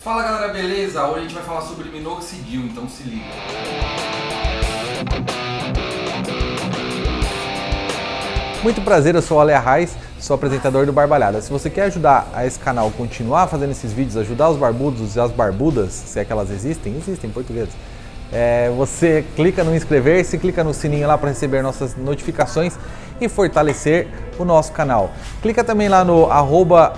Fala galera, beleza? Hoje a gente vai falar sobre minoxidil, então se liga. Muito prazer, eu sou o Ale Arraes, sou apresentador do Barbalhada. Se você quer ajudar a esse canal continuar fazendo esses vídeos, ajudar os barbudos e as barbudas, se é que elas existem em português, você clica no inscrever-se, clica no sininho lá para receber nossas notificações e fortalecer o nosso canal. Clica também lá no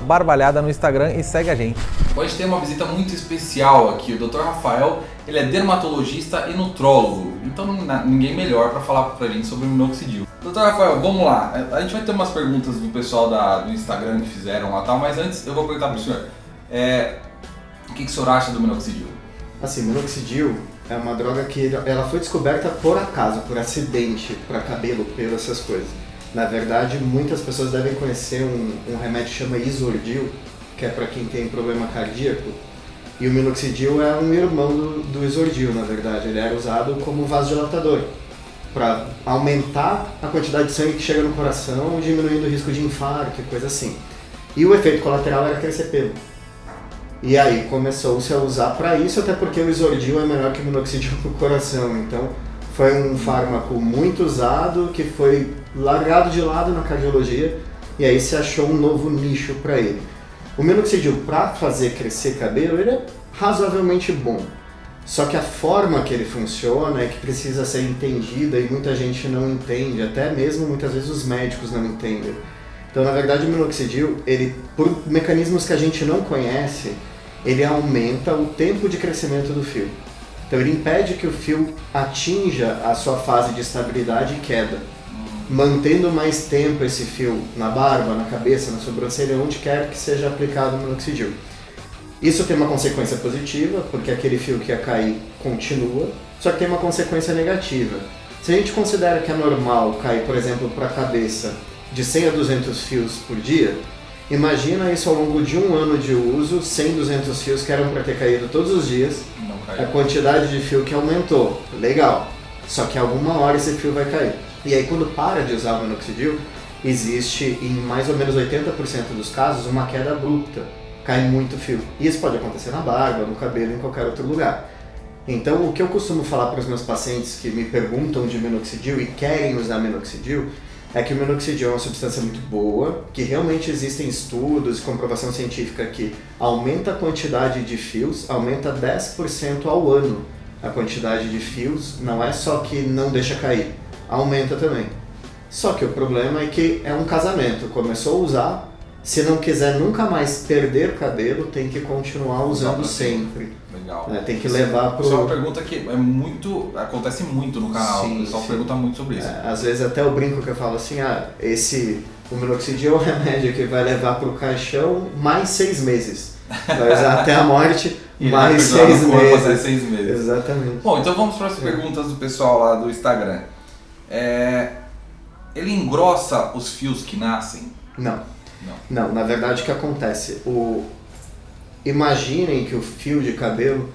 @barbalhada no Instagram e segue a gente. Hoje tem uma visita muito especial aqui, o Dr. Rafael, ele é dermatologista e nutrólogo, então ninguém melhor para falar pra gente sobre o minoxidil. Dr. Rafael, vamos lá, a gente vai ter umas perguntas do pessoal do Instagram que fizeram lá, tal, mas antes eu vou perguntar pro senhor, o que o senhor acha do minoxidil? Assim, minoxidil é uma droga que ela foi descoberta por acaso, por acidente, para cabelo, pelo, essas coisas. Na verdade, muitas pessoas devem conhecer um remédio que chama Isordil, que é para quem tem problema cardíaco. E o minoxidil é um irmão do Isordil, na verdade. Ele era usado como vasodilatador, para aumentar a quantidade de sangue que chega no coração, diminuindo o risco de infarto e coisa assim. E o efeito colateral era crescer pelo. E aí começou-se a usar para isso, até porque o Isordil é melhor que o minoxidil para o coração. Então foi um fármaco muito usado, que foi largado de lado na cardiologia, e aí se achou um novo nicho para ele. O minoxidil, para fazer crescer cabelo, ele é razoavelmente bom. Só que a forma que ele funciona é que precisa ser entendida e muita gente não entende, até mesmo muitas vezes os médicos não entendem. Então, na verdade, o minoxidil, ele, por mecanismos que a gente não conhece, ele aumenta o tempo de crescimento do fio. Então, ele impede que o fio atinja a sua fase de estabilidade e queda, mantendo mais tempo esse fio na barba, na cabeça, na sobrancelha, onde quer que seja aplicado o minoxidil. Isso tem uma consequência positiva, porque aquele fio que ia cair continua, só que tem uma consequência negativa. Se a gente considera que é normal cair, por exemplo, para a cabeça de 100 a 200 fios por dia, imagina isso ao longo de um ano de uso, 100, 200 fios que eram para ter caído todos os dias, a quantidade de fio que aumentou, legal, só que alguma hora esse fio vai cair. E aí quando para de usar o minoxidil, existe em mais ou menos 80% dos casos uma queda abrupta, cai muito fio. E isso pode acontecer na barba, no cabelo, em qualquer outro lugar. Então o que eu costumo falar para os meus pacientes que me perguntam de minoxidil e querem usar minoxidil, é que o minoxidil é uma substância muito boa, que realmente existem estudos e comprovação científica que aumenta a quantidade de fios, aumenta 10% ao ano a quantidade de fios, não é só que não deixa cair, aumenta também. Só que o problema é que é um casamento, começou a usar, se não quiser nunca mais perder cabelo, tem que continuar usando sempre. Legal. Tem que levar pro... Isso é uma pergunta que acontece muito no canal, Sim, o pessoal sim. pergunta muito sobre isso. Às vezes até eu brinco que eu falo assim, o minoxidil é o remédio que vai levar pro caixão mais 6 meses. Vai usar até a morte, mais 6 meses. Até 6 meses. Exatamente. Bom, então vamos para as perguntas do pessoal lá do Instagram. Ele engrossa os fios que nascem? Não, na verdade o que acontece? Imaginem que o fio de cabelo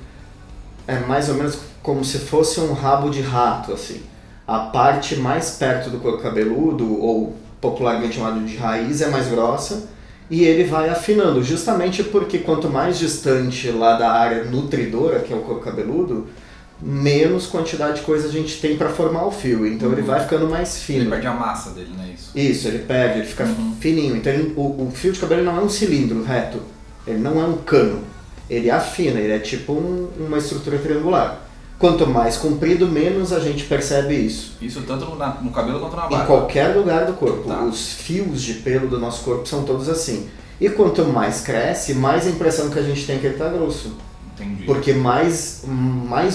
é mais ou menos como se fosse um rabo de rato, assim. A parte mais perto do couro cabeludo, ou popularmente chamado de raiz, é mais grossa e ele vai afinando, justamente porque quanto mais distante lá da área nutridora, que é o couro cabeludo, menos quantidade de coisa a gente tem para formar o fio, então ele vai ficando mais fino. Ele perde a massa dele, não é isso? Isso, ele perde, ele fica fininho. Então o fio de cabelo não é um cilindro reto, ele não é um cano, ele afina, ele é tipo uma estrutura triangular. Quanto mais comprido, menos a gente percebe isso. Isso tanto no cabelo quanto na barba? Em qualquer lugar do corpo. Tá. Os fios de pelo do nosso corpo são todos assim. E quanto mais cresce, mais a impressão que a gente tem que ele está grosso. Entendi. Porque mais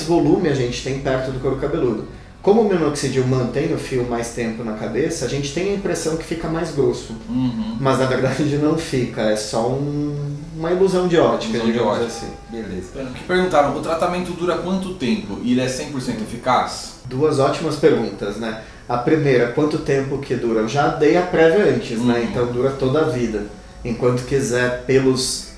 volume a gente tem perto do couro cabeludo. Como o minoxidil mantém o fio mais tempo na cabeça, a gente tem a impressão que fica mais grosso. Mas na verdade não fica, é só uma ilusão de ótica, digamos assim. Beleza. Perguntaram, o tratamento dura quanto tempo e ele é 100% eficaz? 2 ótimas perguntas, né? A primeira, quanto tempo que dura? Eu já dei a prévia antes, né? Então dura toda a vida. Enquanto quiser pelos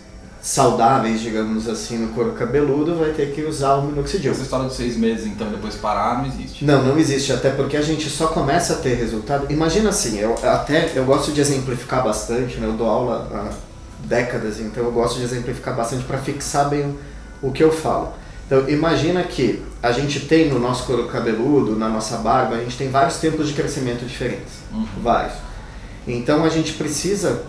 saudáveis, digamos assim, no couro cabeludo, vai ter que usar o minoxidil. Essa história de 6 meses, então, depois parar, não existe? Não existe, até porque a gente só começa a ter resultado. Imagina assim, eu gosto de exemplificar bastante, né? Eu dou aula décadas, então eu gosto de exemplificar bastante para fixar bem o que eu falo. Então imagina que a gente tem no nosso couro cabeludo, na nossa barba, a gente tem vários tempos de crescimento diferentes, vários. Então a gente precisa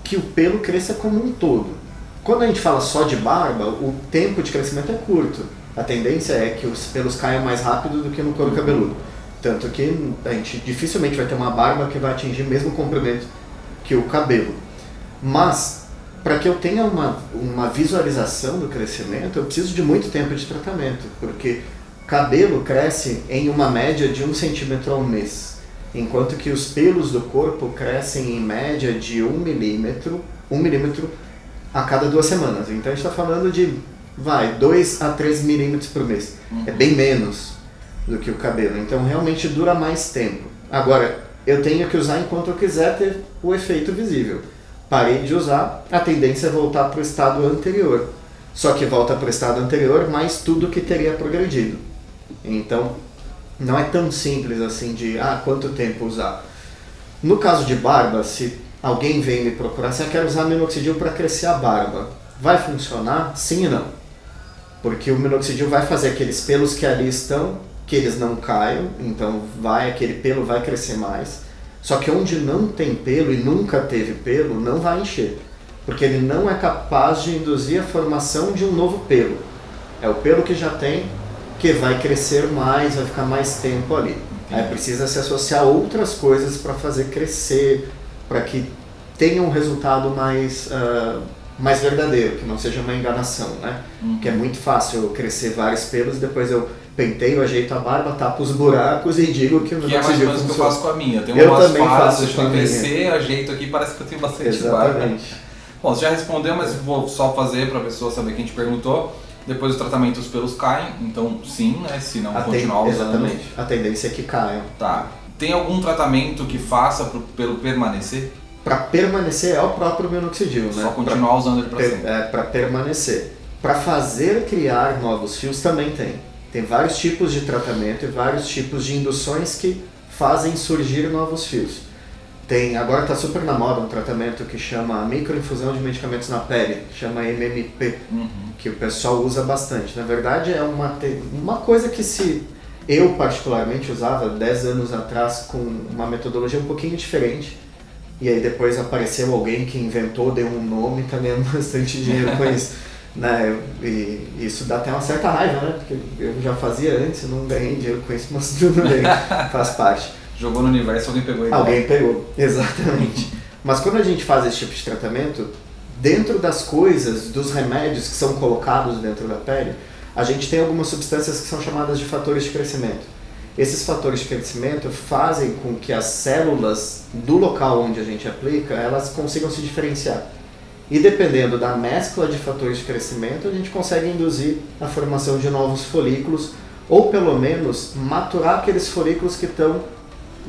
que o pelo cresça como um todo. Quando a gente fala só de barba, o tempo de crescimento é curto. A tendência é que os pelos caiam mais rápido do que no couro cabeludo. Tanto que a gente dificilmente vai ter uma barba que vai atingir o mesmo comprimento que o cabelo. Mas, para que eu tenha uma visualização do crescimento, eu preciso de muito tempo de tratamento, porque cabelo cresce em uma média de 1 centímetro ao mês, enquanto que os pelos do corpo crescem em média de 1 milímetro a cada 2 semanas. Então a gente está falando de 2 a 3 milímetros por mês. É bem menos do que o cabelo, então realmente dura mais tempo. Agora, eu tenho que usar enquanto eu quiser ter o efeito visível. Parei de usar, a tendência é voltar para o estado anterior. Só que volta para o estado anterior, mais tudo que teria progredido. Então, não é tão simples assim de, quanto tempo usar. No caso de barba, se alguém vem me procurar, se eu quero usar minoxidil para crescer a barba, vai funcionar? Sim e não. Porque o minoxidil vai fazer aqueles pelos que ali estão, que eles não caiam, então aquele pelo vai crescer mais. Só que onde não tem pelo e nunca teve pelo, não vai encher. Porque ele não é capaz de induzir a formação de um novo pelo. É o pelo que já tem, que vai crescer mais, vai ficar mais tempo ali. Aí precisa se associar a outras coisas para fazer crescer, para que tenha um resultado mais verdadeiro, que não seja uma enganação, né? Que é muito fácil eu crescer vários pelos e depois eu penteio, ajeito a barba, tapo os buracos e digo que o que é mais ou menos o que eu faço com a minha. Eu tenho eu umas também fases, faço deixo crescer, ajeito aqui, parece que eu tenho bastante barba. Exatamente. Bom, você já respondeu, mas vou só fazer para a pessoa saber quem te perguntou. Depois do tratamento os pelos caem, então sim, né? Se não continuar usando. Exatamente. A tendência é que caiam. Tá. Tem algum tratamento que faça para o pelo permanecer? Para permanecer é o próprio minoxidil, né? Só continuar usando ele para sempre. Para permanecer. Para fazer criar novos fios também tem. Tem vários tipos de tratamento e vários tipos de induções que fazem surgir novos fios. Agora está super na moda um tratamento que chama microinfusão de medicamentos na pele, chama MMP, que o pessoal usa bastante. Na verdade é uma coisa que eu particularmente usava 10 anos atrás com uma metodologia um pouquinho diferente. E aí depois apareceu alguém que inventou, deu um nome, tá ganhando bastante dinheiro com isso. Né? E isso dá até uma certa raiva, né? Porque eu já fazia antes, não ganhei dinheiro com isso, mas tudo bem, faz parte. Jogou no universo, alguém pegou ele. Alguém pegou, exatamente. Mas quando a gente faz esse tipo de tratamento, dentro das coisas, dos remédios que são colocados dentro da pele, a gente tem algumas substâncias que são chamadas de fatores de crescimento. Esses fatores de crescimento fazem com que as células do local onde a gente aplica, elas consigam se diferenciar. E dependendo da mescla de fatores de crescimento, a gente consegue induzir a formação de novos folículos, ou pelo menos maturar aqueles folículos que estão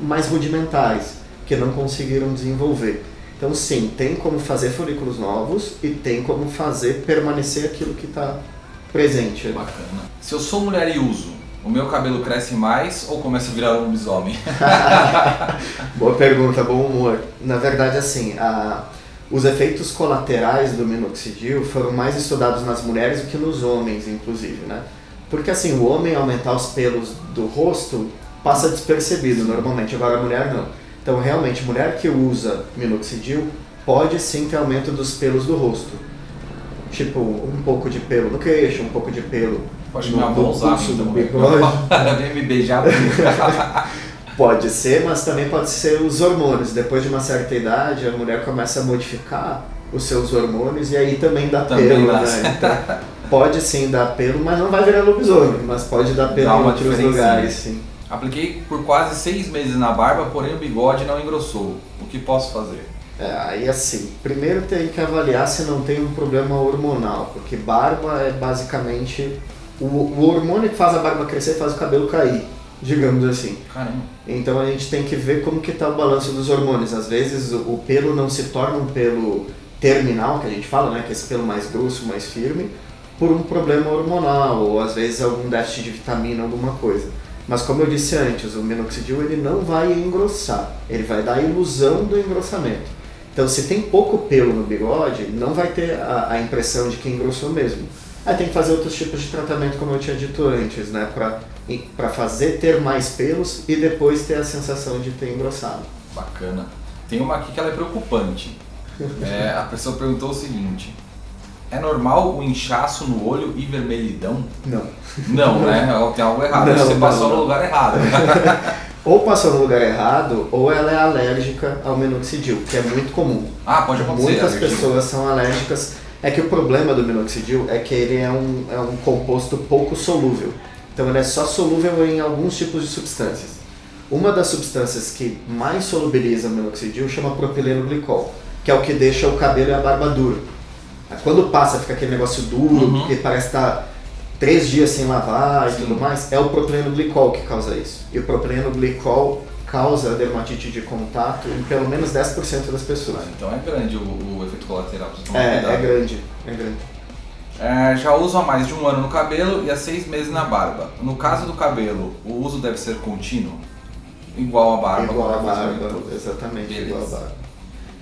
mais rudimentares, que não conseguiram desenvolver. Então sim, tem como fazer folículos novos e tem como fazer permanecer aquilo que está presente. Bacana. Se eu sou mulher e uso, o meu cabelo cresce mais ou começa a virar um lobisomem? Boa pergunta, bom humor. Na verdade, assim, os efeitos colaterais do minoxidil foram mais estudados nas mulheres do que nos homens, inclusive, né? Porque assim, o homem aumentar os pelos do rosto passa despercebido normalmente, agora a mulher não. Então realmente, mulher que usa minoxidil pode sim ter aumento dos pelos do rosto. Tipo, um pouco de pelo no queixo, um pouco de pelo pode minha avó usar do bigode. Vem me beijar. Pode ser, mas também pode ser os hormônios. Depois de uma certa idade, a mulher começa a modificar os seus hormônios e aí também dá pelo, né? Então, pode sim dar pelo, mas não vai virar lobisomem, mas pode dar pelo em outros lugares, sim. Apliquei por quase 6 meses na barba, porém o bigode não engrossou. O que posso fazer? Aí assim, primeiro tem que avaliar se não tem um problema hormonal, porque barba é basicamente o hormônio que faz a barba crescer faz o cabelo cair, digamos assim. Caramba. Então a gente tem que ver como que está o balanço dos hormônios. Às vezes o pelo não se torna um pelo terminal, que a gente fala, né, que é esse pelo mais grosso, mais firme, por um problema hormonal, ou às vezes algum déficit de vitamina, alguma coisa. Mas como eu disse antes, o minoxidil ele não vai engrossar, ele vai dar a ilusão do engrossamento. Então, se tem pouco pelo no bigode, não vai ter a impressão de que engrossou mesmo. Aí tem que fazer outros tipos de tratamento, como eu tinha dito antes, né? Para fazer ter mais pelos e depois ter a sensação de ter engrossado. Bacana. Tem uma aqui que ela é preocupante. A pessoa perguntou o seguinte: é normal o inchaço no olho e vermelhidão? Não. Não, né? Tem algo errado. Não, Você passou não. no lugar errado. Ou passou no lugar errado, ou ela é alérgica ao minoxidil, que é muito comum. Ah, pode acontecer. Muitas alergia. pessoas são alérgicas. É que o problema do minoxidil é que ele é um composto pouco solúvel. Então ele é só solúvel em alguns tipos de substâncias. Uma das substâncias que mais solubiliza o minoxidil chama propileno glicol, que é o que deixa o cabelo e a barba duro. Quando passa, fica aquele negócio duro, que parece estar 3 dias sem lavar e tudo mais, é o propileno glicol que causa isso. E o propileno glicol causa dermatite de contato em pelo menos 10% das pessoas. Então é grande o efeito colateral. Precisa tomar cuidado. É grande. Já uso há mais de 1 ano no cabelo e há 6 meses na barba. No caso do cabelo, o uso deve ser contínuo? Igual a barba. Igual a como você barba, comentou. exatamente, Beleza. igual a barba.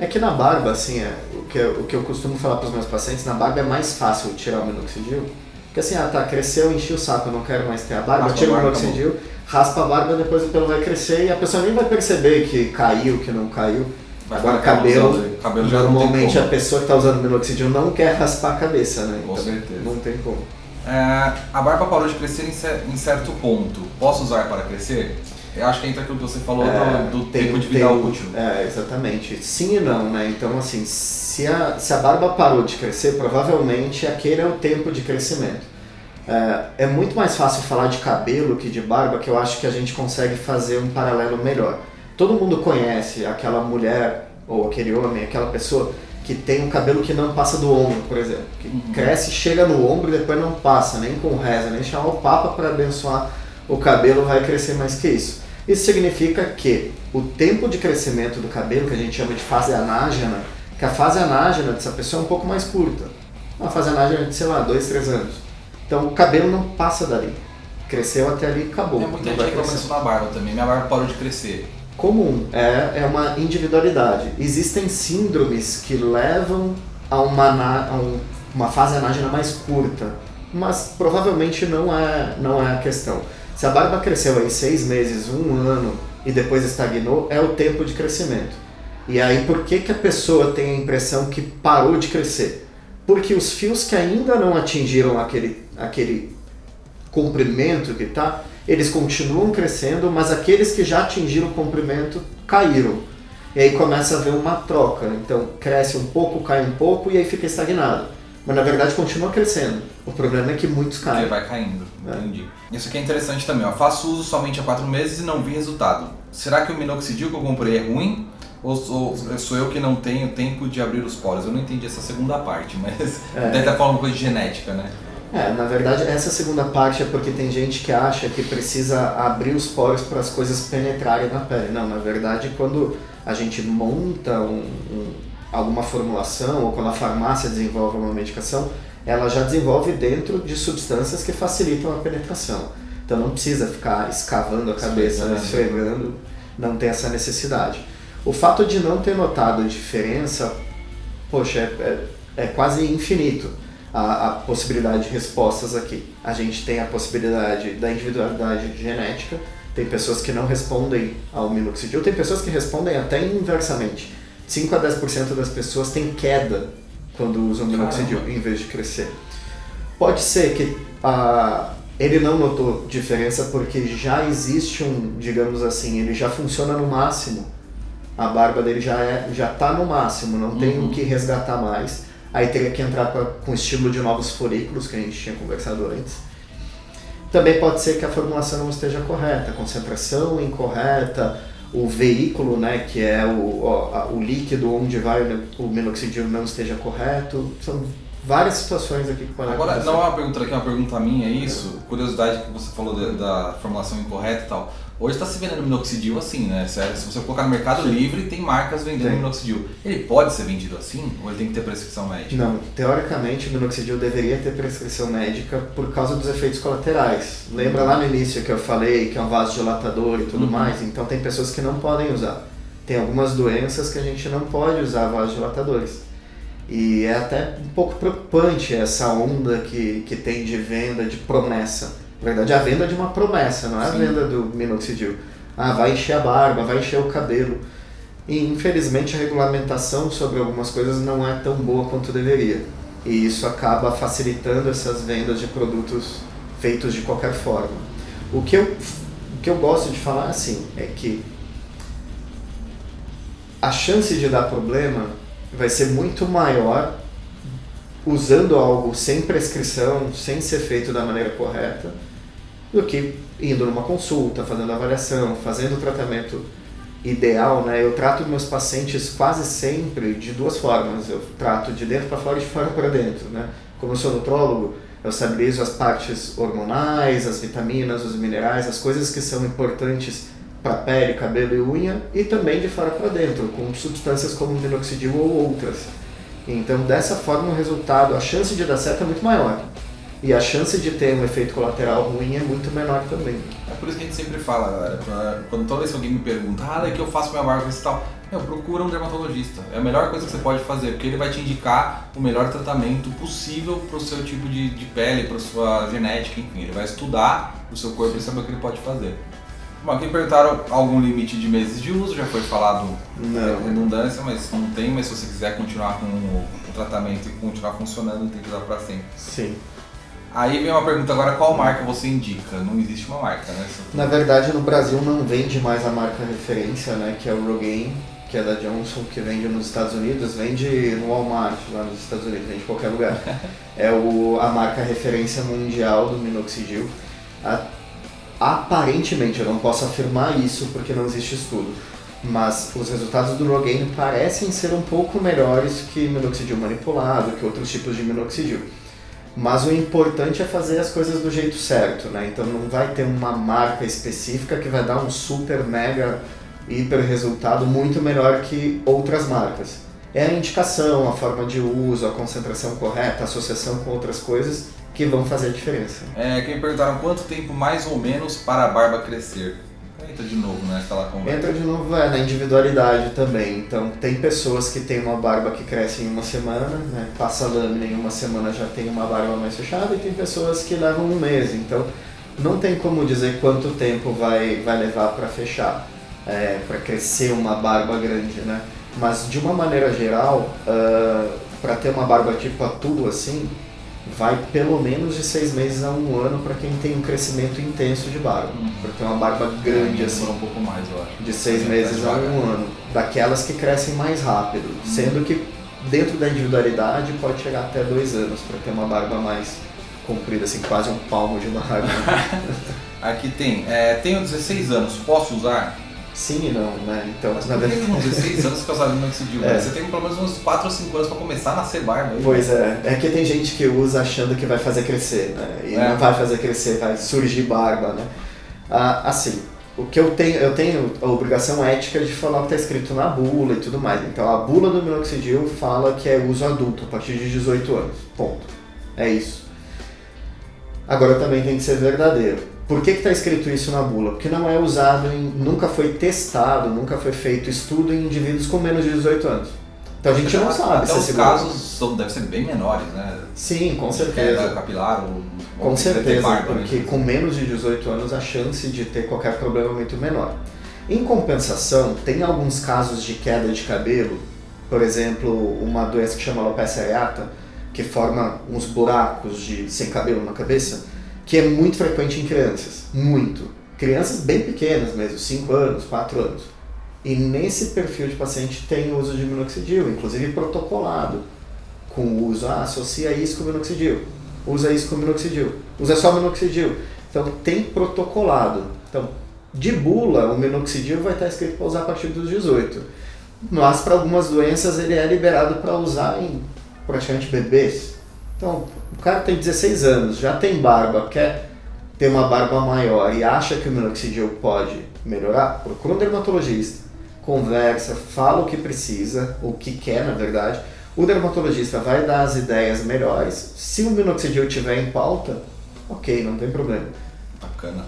É que na barba, assim, o que eu costumo falar para os meus pacientes, na barba é mais fácil tirar o minoxidil. Porque assim, cresceu, enchi o saco, eu não quero mais ter a barba, tira o minoxidil, raspa a barba, depois o pelo vai crescer e a pessoa nem vai perceber que caiu, que não caiu. Mas Agora, cabelo já não tem normalmente como. a pessoa que está usando minoxidil não quer raspar a cabeça, né? Com certeza. Não tem como. A barba parou de crescer em certo ponto. Posso usar para crescer? Eu acho que entra aquilo que você falou do tempo de vida útil. Exatamente. Sim e não, né? Então, assim, se a barba parou de crescer, provavelmente aquele é o tempo de crescimento. É muito mais fácil falar de cabelo que de barba, que eu acho que a gente consegue fazer um paralelo melhor. Todo mundo conhece aquela mulher, ou aquele homem, aquela pessoa que tem um cabelo que não passa do ombro, por exemplo. Que cresce, chega no ombro e depois não passa, nem com reza, nem chamar o Papa para abençoar o cabelo, vai crescer mais que isso. Isso significa que o tempo de crescimento do cabelo, que a gente chama de fase anágena, que a fase anágena dessa pessoa é um pouco mais curta. Uma fase anágena de, 2, 3 anos. Então o cabelo não passa dali. Cresceu até ali e acabou. Muita gente reclama isso na barba também. Minha barba parou de crescer. Comum, é uma individualidade. Existem síndromes que levam a uma fase anágena mais curta, mas provavelmente não é a questão. Se a barba cresceu em 6 meses, 1 ano e depois estagnou, é o tempo de crescimento. E aí por que a pessoa tem a impressão que parou de crescer? Porque os fios que ainda não atingiram aquele comprimento que está, eles continuam crescendo, mas aqueles que já atingiram o comprimento caíram. E aí começa a haver uma troca. Então cresce um pouco, cai um pouco e aí fica estagnado. Mas na verdade continua crescendo. O problema é que muitos caem. Ele vai caindo, entendi. Isso aqui é interessante também, ó. Faço uso somente há 4 meses e não vi resultado. Será que o minoxidil que eu comprei é ruim? Ou sou eu que não tenho tempo de abrir os poros? Eu não entendi essa segunda parte, mas deve estar falando coisa de genética, né? Na verdade, essa segunda parte é porque tem gente que acha que precisa abrir os poros para as coisas penetrarem na pele. Não, na verdade, quando a gente monta alguma formulação ou quando a farmácia desenvolve uma medicação, ela já desenvolve dentro de substâncias que facilitam a penetração. Então não precisa ficar escavando a cabeça, esfregando, não tem essa necessidade. O fato de não ter notado diferença, poxa, é quase infinito a possibilidade de respostas aqui. A gente tem a possibilidade da individualidade genética, tem pessoas que não respondem ao minoxidil, tem pessoas que respondem até inversamente. 5 a 10% das pessoas têm queda quando usam minoxidil em vez de crescer. Pode ser que ele não notou diferença porque já existe digamos assim, ele já funciona no máximo. A barba dele já está no máximo, não tem o que resgatar mais. Aí teria que entrar com o estímulo de novos folículos, que a gente tinha conversado antes. Também pode ser que a formulação não esteja correta, a concentração incorreta, o veículo, né, que é o líquido onde vai o minoxidil não esteja correto. São várias situações aqui que podem acontecer. Agora, não é uma pergunta aqui, é uma pergunta minha, é isso? Curiosidade que você falou da formulação incorreta e tal. Hoje está se vendendo minoxidil assim, né? Se você colocar no Mercado Livre, tem marcas vendendo minoxidil. Ele pode ser vendido assim ou ele tem que ter prescrição médica? Não, teoricamente o minoxidil deveria ter prescrição médica por causa dos efeitos colaterais. Lembra lá no início que eu falei que é um vasodilatador e tudo mais? Então tem pessoas que não podem usar. Tem algumas doenças que a gente não pode usar vasodilatadores. E é até um pouco preocupante essa onda que tem de venda de promessa. Na verdade, é a venda de uma promessa, não é a venda do minoxidil. Ah, vai encher a barba, vai encher o cabelo. E infelizmente a regulamentação sobre algumas coisas não é tão boa quanto deveria. E isso acaba facilitando essas vendas de produtos feitos de qualquer forma. O que eu gosto de falar assim, é que a chance de dar problema vai ser muito maior usando algo sem prescrição, sem ser feito da maneira correta, do que indo numa consulta, fazendo avaliação, fazendo o tratamento ideal, né? Eu trato meus pacientes quase sempre de duas formas. Eu trato de dentro para fora e de fora para dentro, né? Como eu sou nutrólogo, eu estabilizo as partes hormonais, as vitaminas, os minerais, as coisas que são importantes para pele, cabelo e unha, e também de fora para dentro, com substâncias como minoxidil ou outras. Então, dessa forma, o resultado, a chance de dar certo é muito maior. E a chance de ter um efeito colateral ruim é muito menor também. É por isso que a gente sempre fala, galera, quando toda vez que alguém me pergunta, daí que eu faço minha barba e tal, procura um dermatologista. É a melhor coisa que você pode fazer, porque ele vai te indicar o melhor tratamento possível para o seu tipo de pele, para a sua genética, enfim. Ele vai estudar o seu corpo e saber o que ele pode fazer. Bom, aqui perguntaram algum limite de meses de uso, já foi falado redundância, mas não tem, mas se você quiser continuar com o tratamento e continuar funcionando, tem que usar para sempre. Sim. Aí vem uma pergunta agora, qual marca você indica? Não existe uma marca, né? Na verdade, no Brasil não vende mais a marca referência, né, que é o Rogaine, que é da Johnson, que vende nos Estados Unidos, vende no Walmart lá nos Estados Unidos, vende em qualquer lugar. É a marca referência mundial do minoxidil. Aparentemente, eu não posso afirmar isso porque não existe estudo, mas os resultados do Rogaine parecem ser um pouco melhores que minoxidil manipulado, que outros tipos de minoxidil. Mas o importante é fazer as coisas do jeito certo, né? Então não vai ter uma marca específica que vai dar um super, mega, hiper resultado muito melhor que outras marcas. É a indicação, a forma de uso, a concentração correta, a associação com outras coisas que vão fazer a diferença. Quem me perguntaram quanto tempo mais ou menos para a barba crescer? Entra de novo naquela conversa. Entra de novo na individualidade também. Então tem pessoas que têm uma barba que cresce em uma semana, né? Passa a lâmina em uma semana já tem uma barba mais fechada, e tem pessoas que levam um mês. Então não tem como dizer quanto tempo vai levar para fechar, para crescer uma barba grande, né? Mas de uma maneira geral, para ter uma barba tipo a tudo assim, vai pelo menos de 6 meses a 1 ano para quem tem um crescimento intenso de barba. Para ter uma barba grande assim, um pouco mais, eu acho. De 6 meses a 1 ano. Daquelas que crescem mais rápido. Sendo que dentro da individualidade pode chegar até 2 anos para ter uma barba mais comprida, assim, quase um palmo de barba. Aqui tenho 16 anos, posso usar? Sim e não, né? Então, mas por que com 16 anos que eu usava minoxidil? Você tem pelo menos uns 4 ou 5 anos para começar a nascer barba. Aí, pois é que tem gente que usa achando que vai fazer crescer, né? E não vai fazer crescer, vai surgir barba, né? Assim, o que eu tenho a obrigação ética de falar o que está escrito na bula e tudo mais. Então a bula do minoxidil fala que é uso adulto, a partir de 18 anos, ponto. É isso. Agora também tem que ser verdadeiro. Por que está escrito isso na bula? Porque não é usado, nunca foi testado, nunca foi feito estudo em indivíduos com menos de 18 anos. Então a gente não sabe se os casos devem ser bem menores, né? Sim, com certeza. Capilar com certeza, barba, porque né? Com menos de 18 anos a chance de ter qualquer problema é muito menor. Em compensação, tem alguns casos de queda de cabelo, por exemplo, uma doença que chama alopecia areata, que forma uns buracos sem cabelo na cabeça, que é muito frequente em crianças, muito. Crianças bem pequenas mesmo, 5 anos, 4 anos. E nesse perfil de paciente tem o uso de minoxidil, inclusive protocolado, com o uso, associa isso com minoxidil, usa isso com minoxidil, usa só minoxidil. Então tem protocolado. Então, de bula, o minoxidil vai estar escrito para usar a partir dos 18. Mas para algumas doenças ele é liberado para usar em praticamente bebês. Então, o cara tem 16 anos, já tem barba, quer ter uma barba maior e acha que o minoxidil pode melhorar, procura um dermatologista, conversa, fala o que precisa, o que quer na verdade. O dermatologista vai dar as ideias melhores. Se o minoxidil estiver em pauta, ok, não tem problema. Bacana.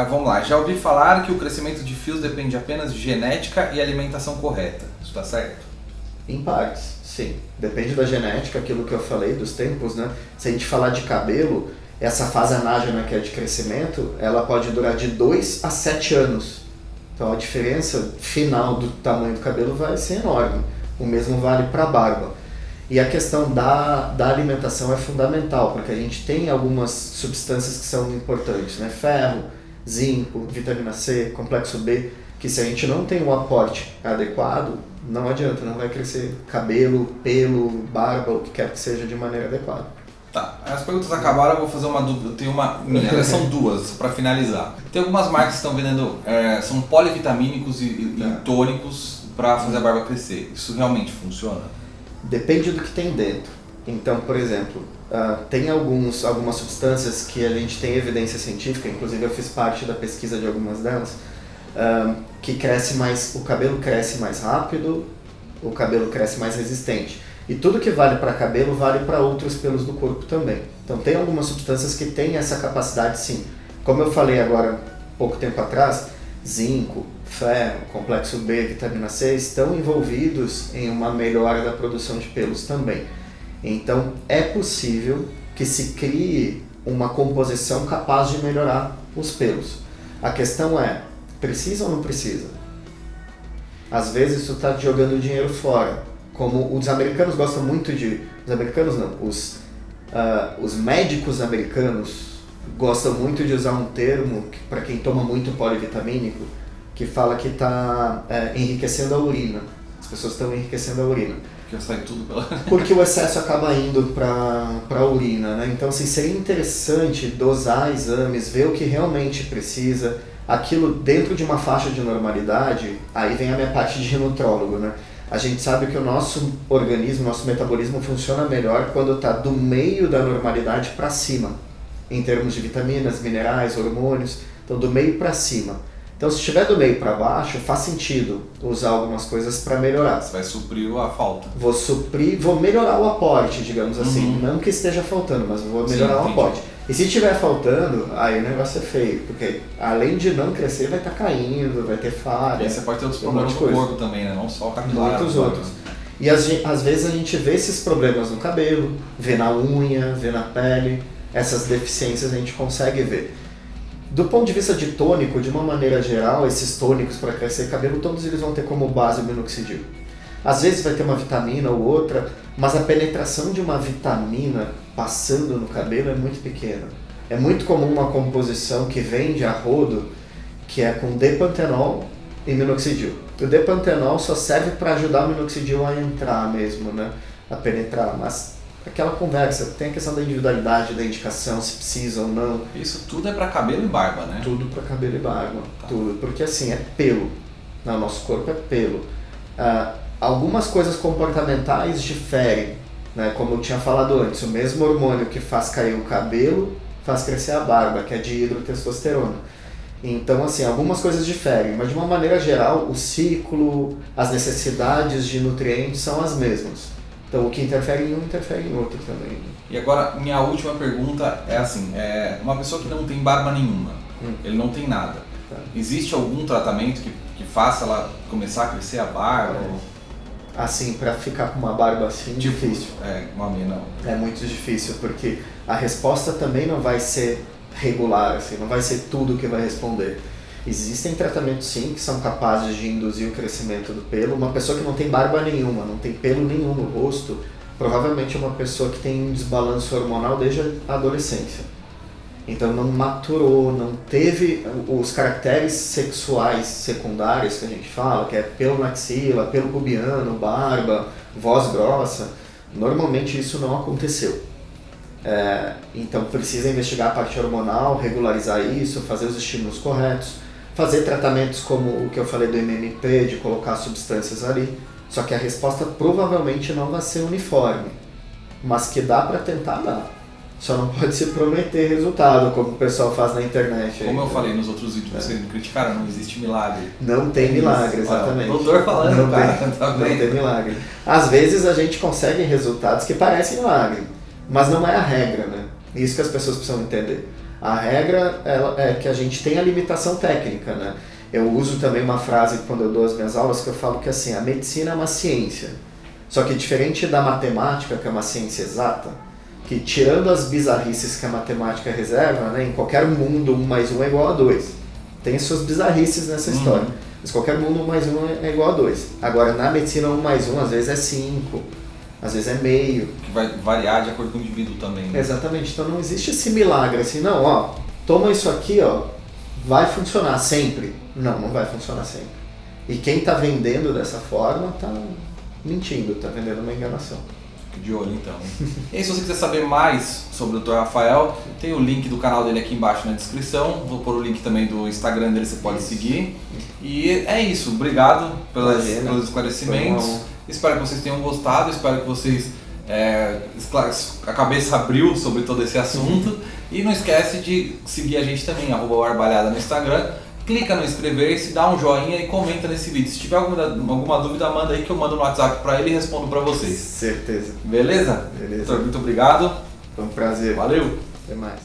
Vamos lá, já ouvi falar que o crescimento de fios depende apenas de genética e alimentação correta. Isso está certo? Em partes, sim. Depende da genética, aquilo que eu falei, dos tempos, né? Se a gente falar de cabelo, essa fase anágena que é de crescimento, ela pode durar de 2 a 7 anos. Então a diferença final do tamanho do cabelo vai ser enorme. O mesmo vale para a barba. E a questão da alimentação é fundamental, porque a gente tem algumas substâncias que são importantes, né? Ferro, zinco, vitamina C, complexo B, que se a gente não tem um aporte adequado, não adianta, não vai crescer cabelo, pelo, barba, o que quer que seja de maneira adequada. Tá, as perguntas acabaram, eu vou fazer uma dúvida, eu tenho uma minha, elas são duas, para finalizar. Tem algumas marcas que estão vendendo, são polivitamínicos e tônicos para fazer a barba crescer. Isso realmente funciona? Depende do que tem dentro. Então, por exemplo, tem algumas substâncias que a gente tem evidência científica, inclusive eu fiz parte da pesquisa de algumas delas, que o cabelo cresce mais rápido, o cabelo cresce mais resistente. E tudo que vale para cabelo vale para outros pelos do corpo também. Então tem algumas substâncias que têm essa capacidade sim. Como eu falei agora, pouco tempo atrás, zinco, ferro, complexo B, vitamina C estão envolvidos em uma melhora da produção de pelos também. Então é possível que se crie uma composição capaz de melhorar os pelos. A questão é, precisa ou não precisa? Às vezes isso está jogando dinheiro fora. Como os americanos gostam muito de... Os americanos não, os médicos americanos gostam muito de usar um termo, para quem toma muito polivitamínico, que fala que está enriquecendo a urina. As pessoas estão enriquecendo a urina. Porque sai tudo pela... Porque o excesso acaba indo para a urina, né? Então, assim, seria interessante dosar exames, ver o que realmente precisa. Aquilo dentro de uma faixa de normalidade, aí vem a minha parte de nutrólogo, né? A gente sabe que o nosso organismo, nosso metabolismo funciona melhor quando está do meio da normalidade para cima, em termos de vitaminas, minerais, hormônios, então do meio para cima. Então se estiver do meio para baixo, faz sentido usar algumas coisas para melhorar. Você vai suprir a falta. Vou melhorar o aporte, digamos assim, não que esteja faltando, mas vou melhorar o aporte. E se estiver faltando, aí o negócio é feio, porque além de não crescer, vai estar caindo, vai ter falha. E aí você pode ter outros problemas no corpo também, né? Não só o capilar. Muitos outros. E às vezes a gente vê esses problemas no cabelo, vê na unha, vê na pele, essas deficiências a gente consegue ver. Do ponto de vista de tônico, de uma maneira geral, esses tônicos para crescer cabelo, todos eles vão ter como base o minoxidil. Às vezes vai ter uma vitamina ou outra, mas a penetração de uma vitamina passando no cabelo é muito pequena. É muito comum uma composição que vende a rodo, que é com D-pantenol e minoxidil. O D-pantenol só serve para ajudar o minoxidil a entrar mesmo, né? A penetrar, mas aquela conversa, tem a questão da individualidade, da indicação, se precisa ou não. Isso tudo é para cabelo e barba, né? Tudo para cabelo e barba, tudo. Porque assim, é pelo. O nosso corpo é pelo. Algumas coisas comportamentais diferem, né? Como eu tinha falado antes, o mesmo hormônio que faz cair o cabelo faz crescer a barba, que é dihidrotestosterona. Então, assim, algumas coisas diferem, mas de uma maneira geral, o ciclo, as necessidades de nutrientes são as mesmas. Então, o que interfere em um, interfere em outro também. E agora, minha última pergunta é assim, uma pessoa que não tem barba nenhuma, ele não tem nada, existe algum tratamento que faça ela começar a crescer a barba? Assim, pra ficar com uma barba assim, difícil. Uma minha não. É muito difícil, porque a resposta também não vai ser regular, assim, não vai ser tudo que vai responder. Existem tratamentos sim que são capazes de induzir o crescimento do pelo. Uma pessoa que não tem barba nenhuma, não tem pelo nenhum no rosto, provavelmente é uma pessoa que tem um desbalanço hormonal desde a adolescência. Então não maturou, não teve os caracteres sexuais secundários que a gente fala, que é pelo na axila, pelo pubiano, barba, voz grossa. Normalmente isso não aconteceu. Então precisa investigar a parte hormonal, regularizar isso, fazer os estímulos corretos, fazer tratamentos como o que eu falei do MMP, de colocar substâncias ali. Só que a resposta provavelmente não vai ser uniforme, mas que dá para tentar dar. Só não pode se prometer resultado, como o pessoal faz na internet. Como eu falei nos outros vídeos, vocês me criticaram, não existe milagre. Não tem milagre, exatamente. O doutor falando, não tem milagre. Às vezes a gente consegue resultados que parecem milagre, mas não é a regra, né? Isso que as pessoas precisam entender. A regra é que a gente tem a limitação técnica, né? Eu uso também uma frase quando eu dou as minhas aulas que eu falo que assim, a medicina é uma ciência. Só que diferente da matemática, que é uma ciência exata, que tirando as bizarrices que a matemática reserva, né, em qualquer mundo 1 mais 1 é igual a 2. Tem as suas bizarrices nessa história. Mas qualquer mundo 1 mais 1 é igual a 2. Agora, na medicina 1 mais 1 às vezes é 5, às vezes é meio. Que vai variar de acordo com o indivíduo também. Né? Exatamente, então não existe esse milagre assim, não, ó, toma isso aqui, ó, vai funcionar sempre. Não vai funcionar sempre. E quem está vendendo dessa forma está mentindo, está vendendo uma enganação. Fique de olho então. E aí, se você quiser saber mais sobre o Dr. Rafael, tem o link do canal dele aqui embaixo na descrição. Vou pôr o link também do Instagram dele, você pode seguir. E é isso, obrigado pelos esclarecimentos. Espero que vocês tenham gostado, espero que vocês a cabeça abriu sobre todo esse assunto. E não esquece de seguir a gente também, @barbalhada no Instagram. Clica no inscrever-se, dá um joinha e comenta nesse vídeo. Se tiver alguma dúvida, manda aí que eu mando no WhatsApp pra ele e respondo pra vocês. Certeza. Beleza? Beleza. Doutor, muito obrigado. Foi um prazer. Valeu. Até mais.